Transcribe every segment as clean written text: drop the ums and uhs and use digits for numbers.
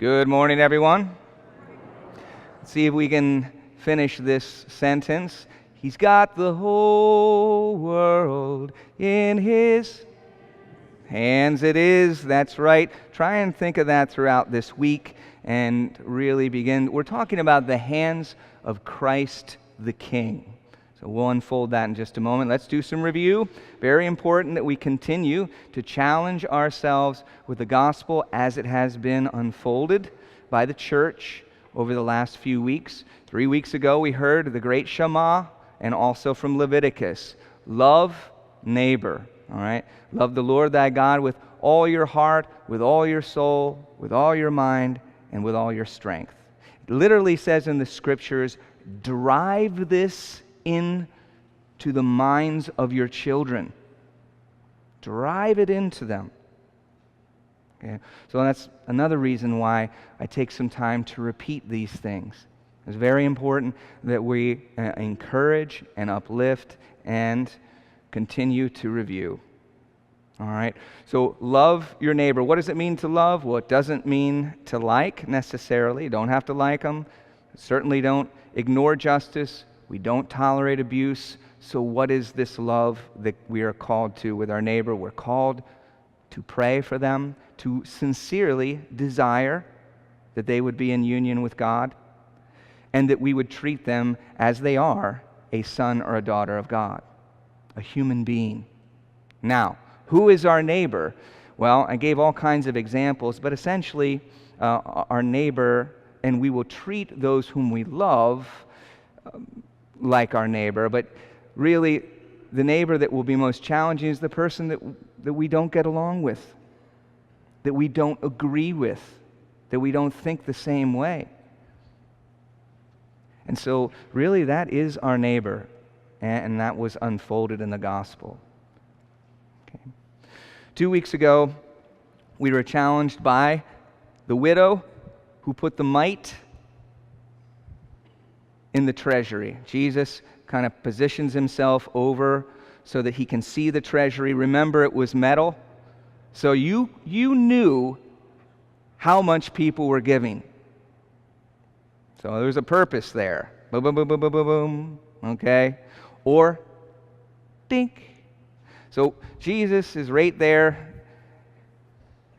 Good morning, everyone. Let's see if we can finish this sentence. He's got the whole world in his hands. It is, that's right. Try and think of that throughout this week and really begin. We're talking about the hands of Christ the King. So we'll unfold that in just a moment. Let's do some review. Very important that we continue to challenge ourselves with the gospel as it has been unfolded by the church over the last few weeks. 3 weeks ago, we heard the great Shema and also from Leviticus. Love neighbor, all right? Love the Lord thy God with all your heart, with all your soul, with all your mind, and with all your strength. It literally says in the scriptures, drive this into the minds of your children. Drive it into them. Okay? So that's another reason why I take some time to repeat these things. It's very important that we encourage and uplift and continue to review. All right? So love your neighbor. What does it mean to love? Well, it doesn't mean to like necessarily. You don't have to like them. Certainly don't ignore justice. We don't tolerate abuse. So what is this love that we are called to with our neighbor? We're called to pray for them, to sincerely desire that they would be in union with God, and that we would treat them as they are, a son or a daughter of God, a human being. Now, who is our neighbor? Well, I gave all kinds of examples, but essentially our neighbor, and we will treat those whom we love like our neighbor, but really the neighbor that will be most challenging is the person that we don't get along with, that we don't agree with, that we don't think the same way. And so really that is our neighbor, and that was unfolded in the gospel. Okay. 2 weeks ago, we were challenged by the widow who put the mite in the treasury. Jesus kind of positions himself over so that he can see the treasury. Remember, it was metal. So you knew how much people were giving. So there was a purpose there. Boom, boom, boom, boom, boom, boom, boom. Okay? Or, dink. So Jesus is right there.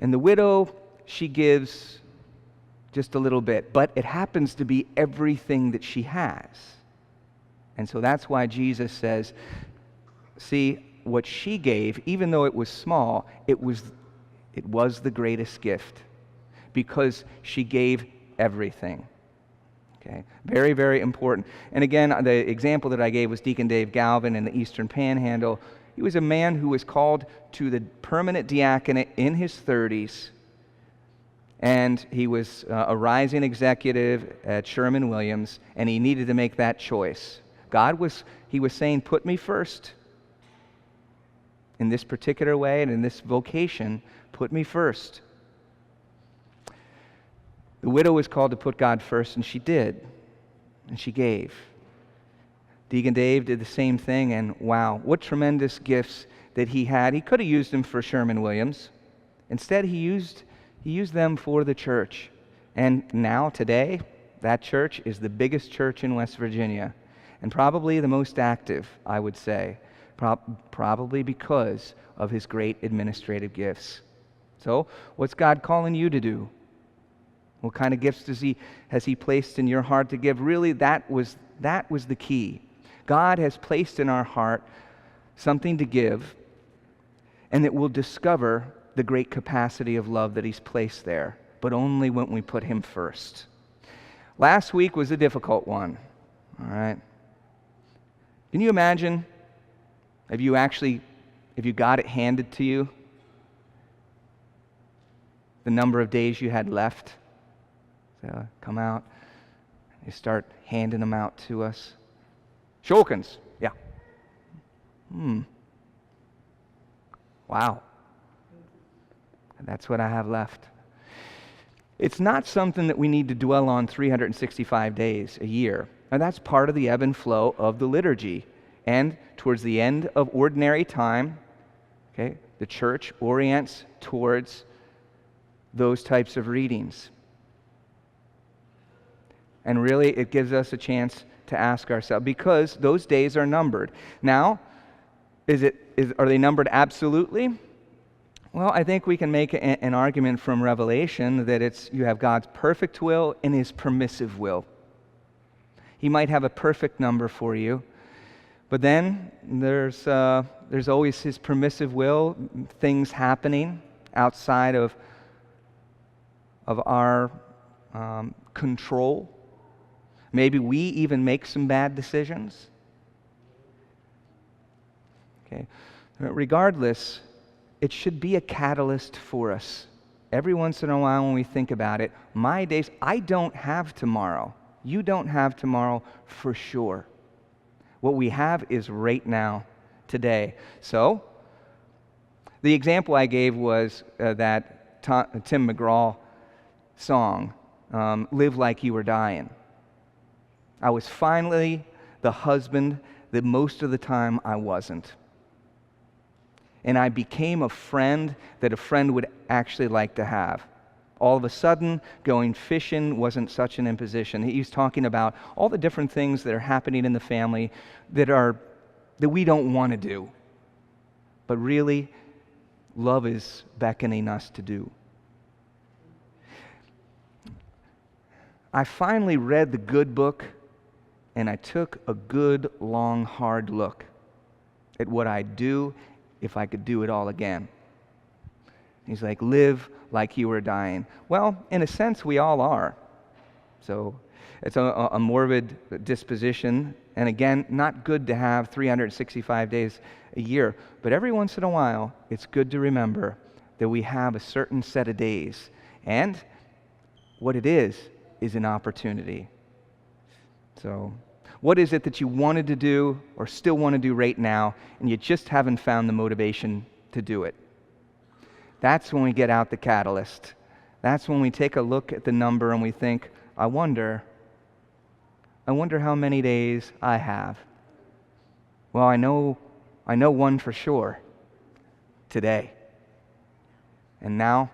And the widow, she gives just a little bit. But it happens to be everything that she has. And so that's why Jesus says, see, what she gave, even though it was small, it was the greatest gift because she gave everything. Okay, very, very important. And again, the example that I gave was Deacon Dave Galvin in the Eastern Panhandle. He was a man who was called to the permanent diaconate in his 30s, and he was a rising executive at Sherman-Williams, and he needed to make that choice. He was saying, put me first. In this particular way and in this vocation, put me first. The widow was called to put God first, and she did. And she gave. Deacon Dave did the same thing, and wow, what tremendous gifts that he had. He could have used them for Sherman-Williams. Instead, he used them for the church. And now, today, that church is the biggest church in West Virginia. And probably the most active, I would say, probably because of his great administrative gifts. So, what's God calling you to do? What kind of gifts has He placed in your heart to give? Really, that was the key. God has placed in our heart something to give, and that we'll discover the great capacity of love that He's placed there, but only when we put Him first. Last week was a difficult one, all right? Can you imagine if you got it handed to you, the number of days you had left? So come out, you start handing them out to us. Shulkins, yeah. Wow. That's what I have left. It's not something that we need to dwell on 365 days a year. And that's part of the ebb and flow of the liturgy. And towards the end of ordinary time, okay, the church orients towards those types of readings. And really, it gives us a chance to ask ourselves, because those days are numbered. Now, are they numbered absolutely? Well, I think we can make an argument from Revelation that you have God's perfect will and His permissive will. He might have a perfect number for you, but then there's always His permissive will, things happening outside of our control. Maybe we even make some bad decisions. Okay. Regardless, it should be a catalyst for us. Every once in a while when we think about it, my days, I don't have tomorrow. You don't have tomorrow for sure. What we have is right now, today. So, the example I gave was that Tim McGraw song, Live Like You Were Dying. I was finally the husband that most of the time I wasn't. And I became a friend that a friend would actually like to have. All of a sudden, going fishing wasn't such an imposition. He was talking about all the different things that are happening in the family that we don't want to do. But really, love is beckoning us to do. I finally read the good book, and I took a good, long, hard look at what I'd do if I could do it all again. He's like, live like you were dying. Well, in a sense, we all are. So it's a morbid disposition, and again, not good to have 365 days a year. But every once in a while, it's good to remember that we have a certain set of days. And what it is an opportunity. So, what is it that you wanted to do or still want to do right now, and you just haven't found the motivation to do it? That's when we get out the catalyst. That's when we take a look at the number and we think, I wonder how many days I have. Well, I know one for sure. Today. And now,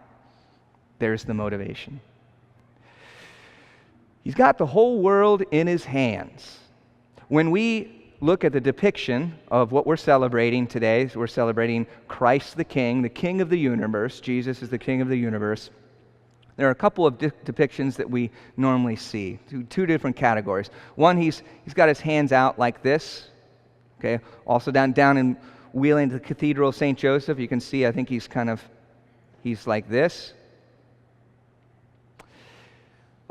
there's the motivation. He's got the whole world in His hands. When we look at the depiction of what we're celebrating today, so we're celebrating Christ the King of the universe. Jesus is the King of the universe. There are a couple of depictions that we normally see, two different categories. One, he's got his hands out like this. Okay. Also down in Wheeling, the Cathedral of St. Joseph, you can see, I think he's like this.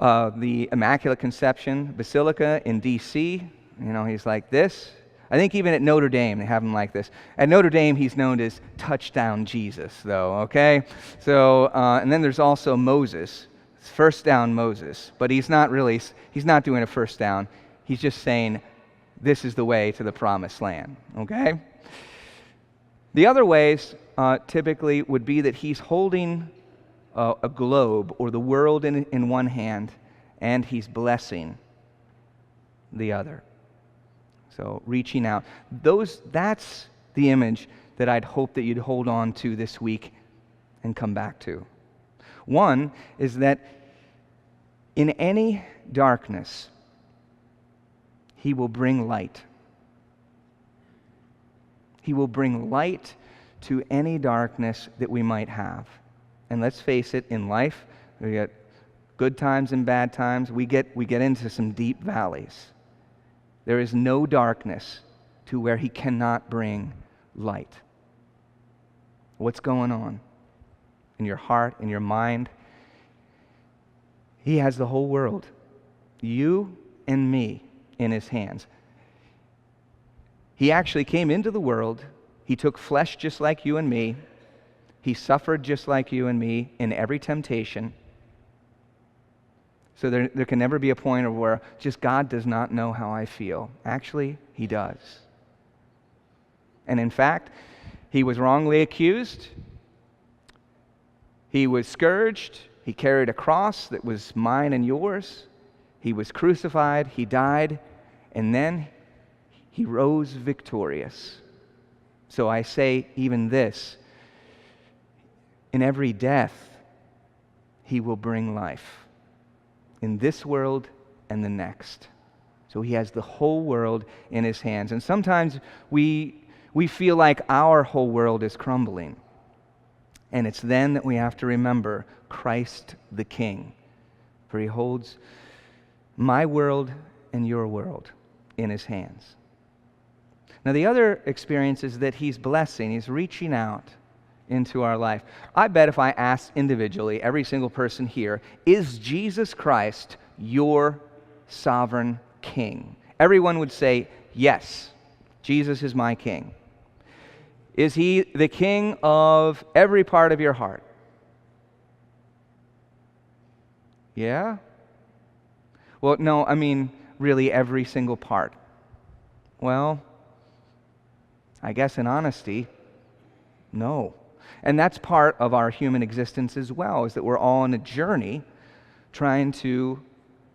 The Immaculate Conception Basilica in D.C., he's like this. I think even at Notre Dame, they have him like this. At Notre Dame, he's known as Touchdown Jesus, though, okay? So, and then there's also Moses, first down Moses. But he's not doing a first down. He's just saying, this is the way to the promised land, okay? The other ways typically would be that he's holding a globe or the world in one hand, and he's blessing the other. So reaching out. That's the image that I'd hope that you'd hold on to this week and come back to. One is that in any darkness, He will bring light. He will bring light to any darkness that we might have. And let's face it, in life, we get good times and bad times. We get into some deep valleys. There is no darkness to where He cannot bring light. What's going on in your heart, in your mind? He has the whole world, you and me, in His hands. He actually came into the world. He took flesh just like you and me. He suffered just like you and me in every temptation. So there can never be a point of where just God does not know how I feel. Actually, He does. And in fact, He was wrongly accused. He was scourged. He carried a cross that was mine and yours. He was crucified. He died. And then He rose victorious. So I say even this, in every death, He will bring life. In this world and the next. So he has the whole world in his hands. And sometimes we feel like our whole world is crumbling. And it's then that we have to remember Christ the King. For he holds my world and your world in his hands. Now the other experience is that he's blessing, he's reaching out into our life. I bet if I asked individually, every single person here, is Jesus Christ your sovereign King? Everyone would say, yes, Jesus is my King. Is he the King of every part of your heart? Yeah? Well, no, I mean, really every single part. Well, I guess in honesty, no. And that's part of our human existence as well, is that we're all on a journey trying to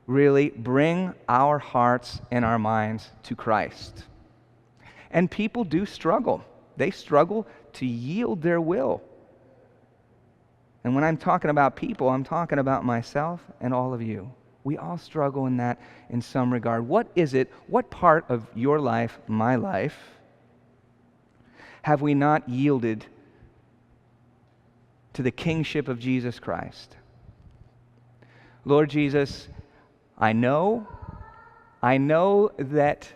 really bring our hearts and our minds to Christ. And people do struggle. They struggle to yield their will. And when I'm talking about people, I'm talking about myself and all of you. We all struggle in that in some regard. What is it, what part of your life, my life, have we not yielded to the kingship of Jesus Christ? Lord Jesus, I know that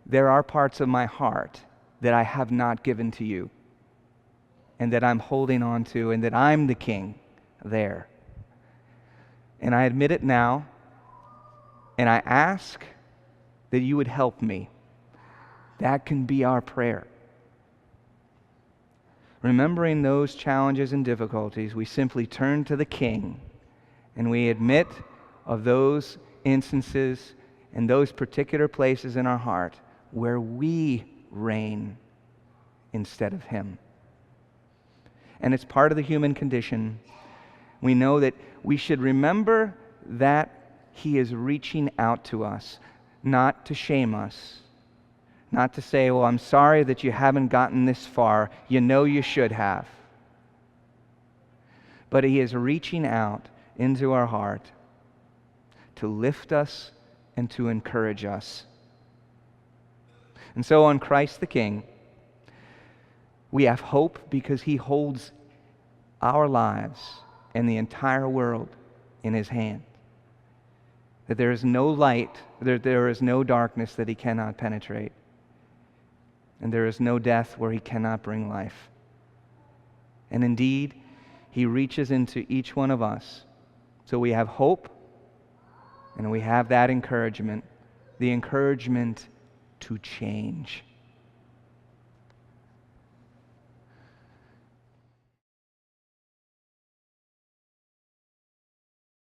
there are parts of my heart that I have not given to you, and that I'm holding on to, and that I'm the king there. And I admit it now, and I ask that you would help me. That can be our prayer. Remembering those challenges and difficulties, we simply turn to the King, and we admit of those instances and those particular places in our heart where we reign instead of him. And it's part of the human condition. We know that we should remember that he is reaching out to us, not to shame us, not to say, well, I'm sorry that you haven't gotten this far. You know you should have. But he is reaching out into our heart to lift us and to encourage us. And so on Christ the King, we have hope because he holds our lives and the entire world in his hand. That there is no light, there is no darkness that he cannot penetrate. And there is no death where he cannot bring life. And indeed, he reaches into each one of us. So we have hope, and we have that encouragement, the encouragement to change.